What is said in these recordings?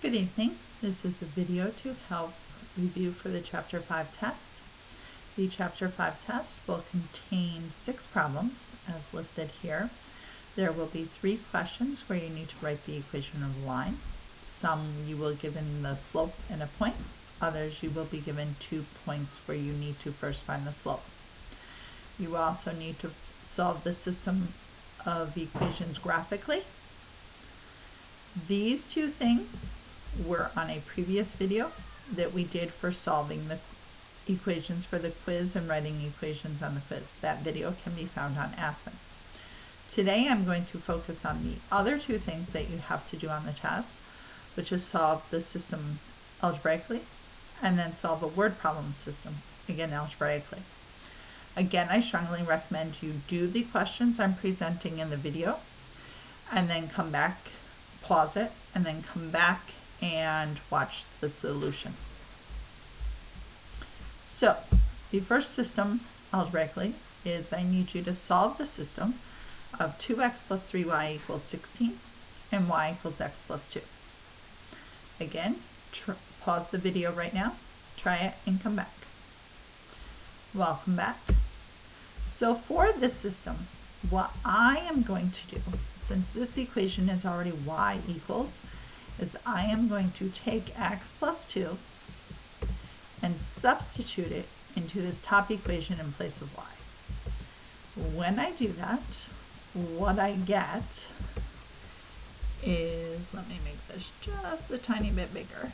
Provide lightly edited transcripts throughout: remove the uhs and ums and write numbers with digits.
Good evening. This is a video to help review for the Chapter 5 test. The Chapter 5 test will contain 6 problems as listed here. There will be 3 questions where you need to write the equation of a line. Some you will be given the slope and a point. Others you will be given 2 points where you need to first find the slope. You also need to solve the system of equations graphically. These 2 things were on a previous video that we did for solving the equations for the quiz and writing equations on the quiz. That video can be found on Aspen. Today I'm going to focus on the other 2 things that you have to do on the test, which is solve the system algebraically and then solve a word problem system, again algebraically. Again, I strongly recommend you do the questions I'm presenting in the video and then come back, pause it, and then come back and watch the solution. So, the first system algebraically is I need you to solve the system of 2x plus 3y equals 16 and y equals x plus 2. Again, pause the video right now, try it, and come back. Welcome back. So for this system, what I am going to do, since this equation is already y equals, is I am going to take x plus 2 and substitute it into this top equation in place of y. When I do that, what I get is, let me make this just a tiny bit bigger.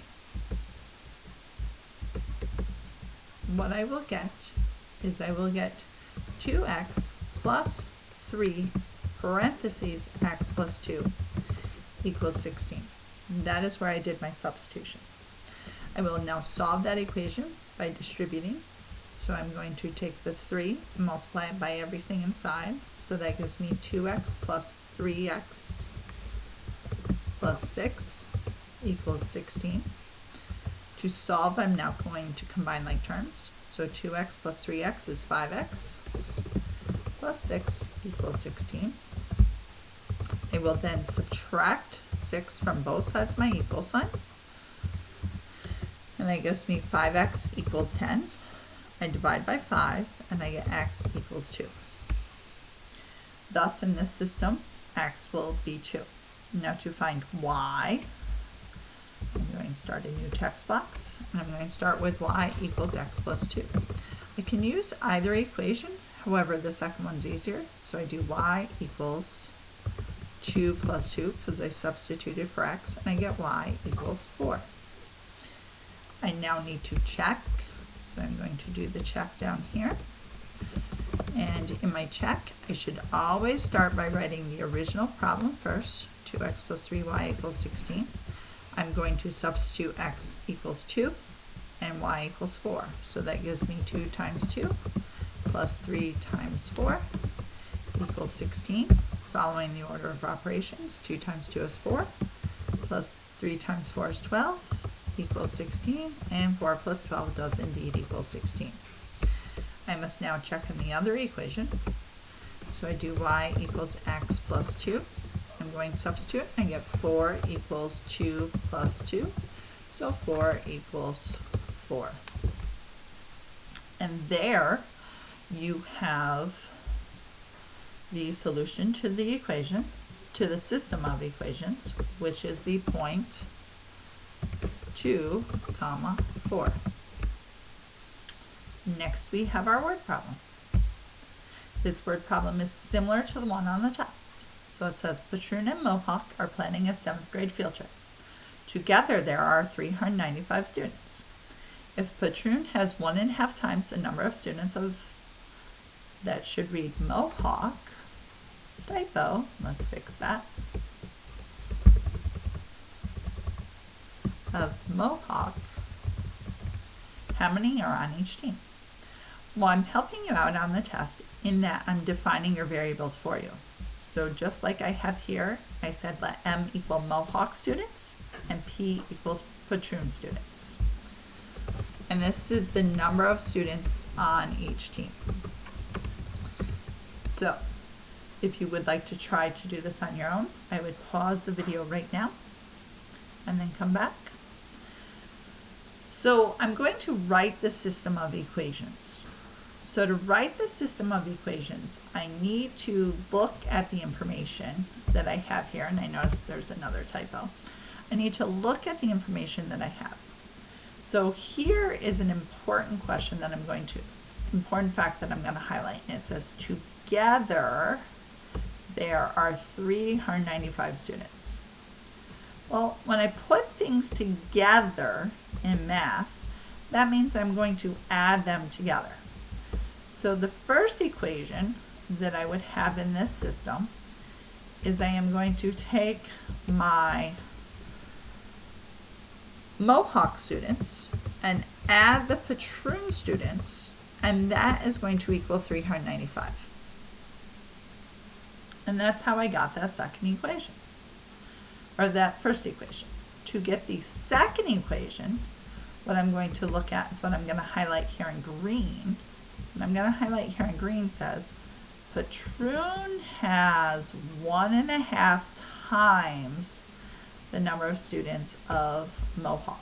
What I will get is I will get 2x plus 3 parentheses x plus 2 equals 16. That is where I did my substitution. I will now solve that equation by distributing. So I'm going to take the 3 and multiply it by everything inside. So that gives me 2x plus 3x plus 6 equals 16. To solve, I'm now going to combine like terms. So 2x plus 3x is 5x plus 6 equals 16. I will then subtract 6 from both sides of my equal sign. And that gives me 5x equals 10. I divide by 5 and I get x equals 2. Thus in this system, x will be 2. Now to find y, I'm going to start a new text box, and I'm going to start with y equals x plus 2. I can use either equation, however the second one's easier, so I do y equals 2 plus 2 because I substituted for x, and I get y equals 4. I now need to check, so I'm going to do the check down here. And in my check, I should always start by writing the original problem first, 2x plus 3y equals 16. I'm going to substitute x equals 2 and y equals 4. So that gives me 2 times 2 plus 3 times 4 equals 16. Following the order of operations, 2 times 2 is 4, plus 3 times 4 is 12, equals 16, and 4 plus 12 does indeed equal 16. I must now check in the other equation. So I do y equals x plus 2. I'm going to substitute. I get 4 equals 2 plus 2. So 4 equals 4. And there you have the solution to the equation, to the system of equations, which is the point 2, 4. Next we have our word problem. This word problem is similar to the one on the test. So it says Patroon and Mohawk are planning a 7th grade field trip. Together there are 395 students. If Patroon has 1.5 times the number of students that should read Mohawk, typo, let's fix that, of Mohawk, how many are on each team? Well, I'm helping you out on the test in that I'm defining your variables for you. So just like I have here, I said let M equal Mohawk students and P equals Patroon students. And this is the number of students on each team. So if you would like to try to do this on your own, I would pause the video right now and then come back. So I'm going to write the system of equations. So to write the system of equations, I need to look at the information that I have here, and I notice there's another typo. I need to look at the information that I have. So here is an important question that important fact that I'm going to highlight, and it says together there are 395 students. Well, when I put things together in math, that means I'm going to add them together. So the first equation that I would have in this system is I am going to take my Mohawk students and add the Patroon students, and that is going to equal 395. And that's how I got that second equation, or that first equation. To get the second equation, what I'm going to look at is what I'm going to highlight here in green. What I'm going to highlight here in green says Patroon has 1.5 times the number of students of Mohawk.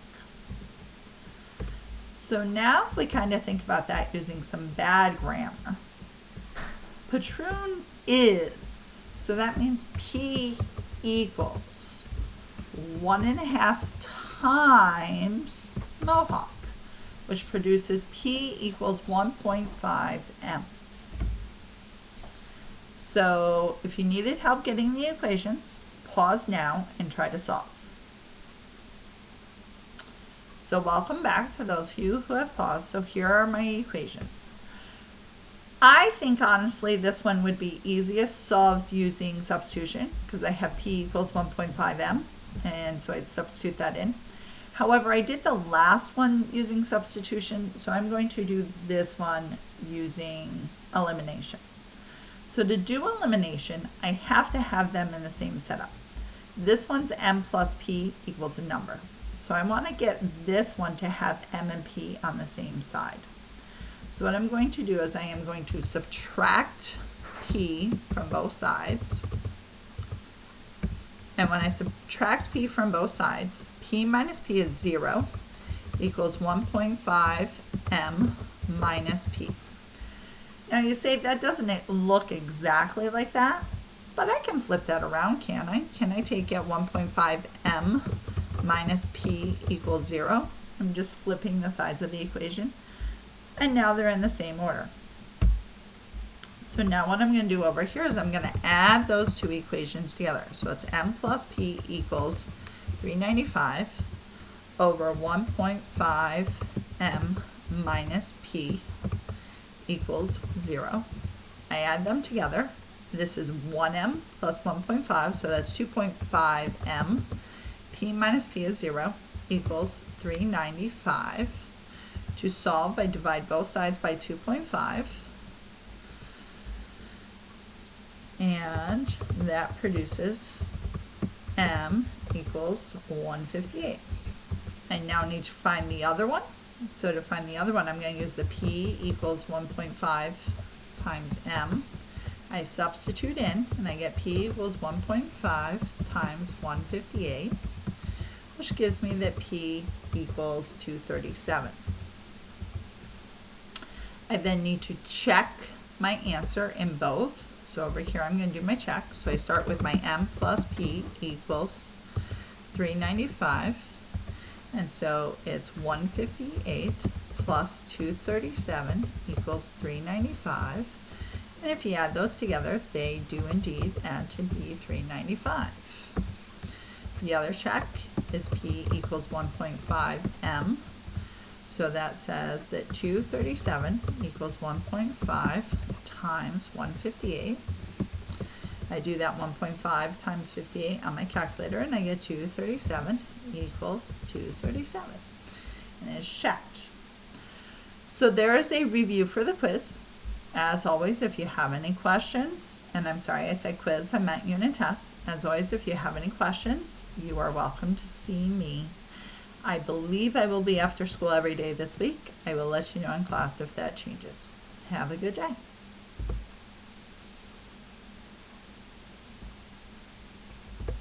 So now if we kind of think about that using some bad grammar, Patroon is, so that means P equals 1.5 times Mohawk, which produces P equals 1.5 M. So if you needed help getting the equations, pause now and try to solve. So welcome back to those of you who have paused. So here are my equations. I think honestly this one would be easiest solved using substitution because I have P equals 1.5 M, and so I'd substitute that in. However, I did the last one using substitution, so I'm going to do this one using elimination. So to do elimination, I have to have them in the same setup. This one's M plus P equals a number. So I want to get this one to have M and P on the same side. So what I'm going to do is I am going to subtract P from both sides. And when I subtract P from both sides, P minus P is 0 equals 1.5 M minus P. Now you say that doesn't look exactly like that, but I can flip that around, can I? Can I take it 1.5 M minus P equals 0? I'm just flipping the sides of the equation. And now they're in the same order. So now what I'm going to do over here is I'm going to add those two equations together. So it's M plus P equals 395 over 1.5 M minus P equals 0. I add them together. This is 1M plus 1.5, so that's 2.5 M. P minus P is 0 equals 395. To solve, I divide both sides by 2.5. And that produces M equals 158. I now need to find the other one. So to find the other one, I'm going to use the P equals 1.5 times M. I substitute in, and I get P equals 1.5 times 158, which gives me that P equals 237. I then need to check my answer in both. So over here I'm going to do my check. So I start with my M plus P equals 395. And so it's 158 plus 237 equals 395. And if you add those together, they do indeed add to be 395. The other check is P equals 1.5 M. So that says that 237 equals 1.5 times 158. I do that 1.5 times 58 on my calculator, and I get 237 equals 237. And it's checked. So there is a review for the quiz. As always, if you have any questions, and I'm sorry I said quiz, I meant unit test. As always, if you have any questions, you are welcome to see me. I believe I will be after school every day this week. I will let you know in class if that changes. Have a good day.